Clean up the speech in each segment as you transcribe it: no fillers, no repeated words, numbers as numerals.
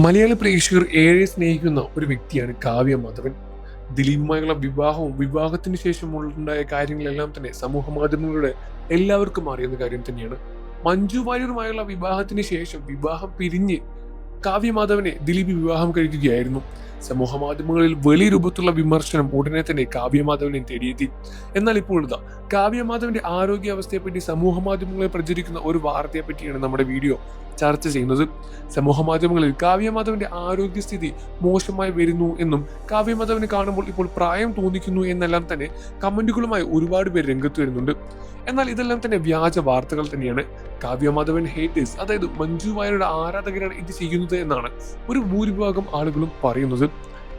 മലയാള പ്രേക്ഷകർ ഏറെ സ്നേഹിക്കുന്ന ഒരു വ്യക്തിയാണ് കാവ്യ മാധവൻ. ദിലീപുമായുള്ള വിവാഹവും വിവാഹത്തിന് ശേഷം ഉണ്ടായ കാര്യങ്ങളെല്ലാം തന്നെ സമൂഹ മാധ്യമങ്ങളുടെ എല്ലാവർക്കും അറിയുന്ന കാര്യം തന്നെയാണ്. മഞ്ജു വാര്യരുമായുള്ള വിവാഹത്തിന് ശേഷം വിവാഹം പിരിഞ്ഞ് കാവ്യമാധവനെ ദിലീപ് വിവാഹം കഴിക്കുകയായിരുന്നു. സമൂഹ മാധ്യമങ്ങളിൽ വലിയ രൂപത്തിലുള്ള വിമർശനം ഉടനെ തന്നെ കാവ്യമാധവനെ തേടിയെത്തി. എന്നാൽ ഇപ്പോൾ ഇതാ കാവ്യമാധവന്റെ ആരോഗ്യാവസ്ഥയെപ്പറ്റി സമൂഹ മാധ്യമങ്ങളിൽ പ്രചരിക്കുന്ന ഒരു വാർത്തയെ പറ്റിയാണ് നമ്മുടെ വീഡിയോ ചർച്ച ചെയ്യുന്നത്. സമൂഹ മാധ്യമങ്ങളിൽ കാവ്യമാധവന്റെ ആരോഗ്യസ്ഥിതി മോശമായി വരുന്നു എന്നും കാവ്യമാധവനെ കാണുമ്പോൾ ഇപ്പോൾ പ്രായം തോന്നിക്കുന്നു എന്നെല്ലാം തന്നെ കമന്റുകളുമായി ഒരുപാട് പേര് രംഗത്ത് വരുന്നുണ്ട്. എന്നാൽ ഇതെല്ലാം തന്നെ വ്യാജ വാർത്തകൾ തന്നെയാണ്. കാവ്യമാധവൻ ഹേറ്റേഴ്സ്, അതായത് മഞ്ജു വാര്യരുടെ ആരാധകരാണ് ഇത് ചെയ്യുന്നത് എന്നാണ് ഒരു ഭൂരിഭാഗം ആളുകളും പറയുന്നത്.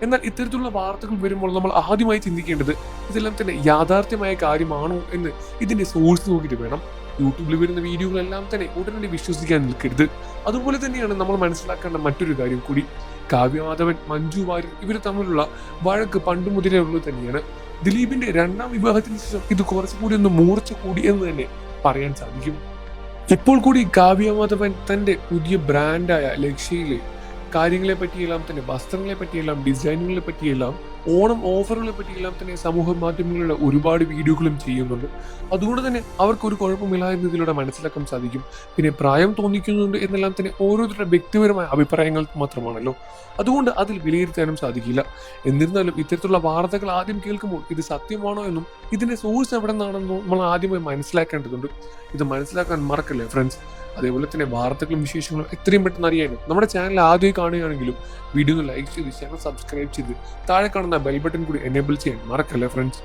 എന്നാൽ ഇത്തരത്തിലുള്ള വാർത്തകൾ വരുമ്പോൾ നമ്മൾ ആദ്യമായി ചിന്തിക്കേണ്ടത് ഇതെല്ലാം തന്നെ യാഥാർത്ഥ്യമായ കാര്യമാണോ എന്ന് ഇതിന്റെ സോഴ്സ് നോക്കിയിട്ട് വേണം. യൂട്യൂബിൽ വരുന്ന വീഡിയോകളെല്ലാം തന്നെ ഉടനടി വിശ്വസിക്കാൻ നിൽക്കരുത്. അതുപോലെ തന്നെയാണ് നമ്മൾ മനസ്സിലാക്കേണ്ട മറ്റൊരു കാര്യം കൂടി. കാവ്യമാധവൻ, മഞ്ജു വാര്യർ ഇവർ തമ്മിലുള്ള വഴക്ക് പണ്ട് മുതലേ ഉള്ളത് തന്നെയാണ്. ദിലീപിന്റെ രണ്ടാം വിവാഹത്തിന് ശേഷം ഇത് കുറച്ചുകൂടി ഒന്ന് മൂർച്ച കൂടി എന്ന് തന്നെ പറയാൻ സാധിക്കും. ഇപ്പോൾ കൂടി കാവ്യമാധവൻ തന്റെ പുതിയ ബ്രാൻഡായ ലക്ഷ്യയിലെ കാര്യങ്ങളെ പറ്റിയെല്ലാം തന്നെ, വസ്ത്രങ്ങളെ പറ്റിയെല്ലാം, ഡിസൈനുകളെ പറ്റിയെല്ലാം, ഓണം ഓഫറുകളെ പറ്റിയെല്ലാം തന്നെ സമൂഹ മാധ്യമങ്ങളിലൂടെ ഒരുപാട് വീഡിയോകളും ചെയ്യുന്നുണ്ട്. അതുകൊണ്ട് തന്നെ അവർക്ക് ഒരു കുഴപ്പമില്ല എന്നതിലൂടെ മനസ്സിലാക്കാൻ സാധിക്കും. പിന്നെ പ്രായം തോന്നിക്കുന്നുണ്ട് എന്നെല്ലാം തന്നെ ഓരോരുത്തരുടെ വ്യക്തിപരമായ അഭിപ്രായങ്ങൾ മാത്രമാണല്ലോ. അതുകൊണ്ട് അതിൽ വിലയിരുത്താനും സാധിക്കില്ല. എന്നിരുന്നാലും ഇത്തരത്തിലുള്ള വാർത്തകൾ ആദ്യം കേൾക്കുമ്പോൾ ഇത് സത്യമാണോ എന്നും ഇതിന്റെ സോഴ്സ് എവിടെ നിന്നാണെന്നും നമ്മൾ ആദ്യമായി മനസ്സിലാക്കേണ്ടതുണ്ട്. ഇത് മനസ്സിലാക്കാൻ മറക്കല്ലേ ഫ്രണ്ട്സ്. അതേപോലെ തന്നെ വാർത്തകളും വിശേഷങ്ങളും എത്രയും പെട്ടെന്ന് അറിയാനും നമ്മുടെ ചാനൽ ആദ്യമായി കാണുകയാണെങ്കിലും വീഡിയോ ഒന്ന് ലൈക്ക് ചെയ്ത് ചാനൽ സബ്സ്ക്രൈബ് ചെയ്ത് താഴെ കാണുന്ന ബെൽ ബട്ടൺ കൂടി എനേബിൾ ചെയ്യാൻ മറക്കല്ലേ ഫ്രണ്ട്സ്.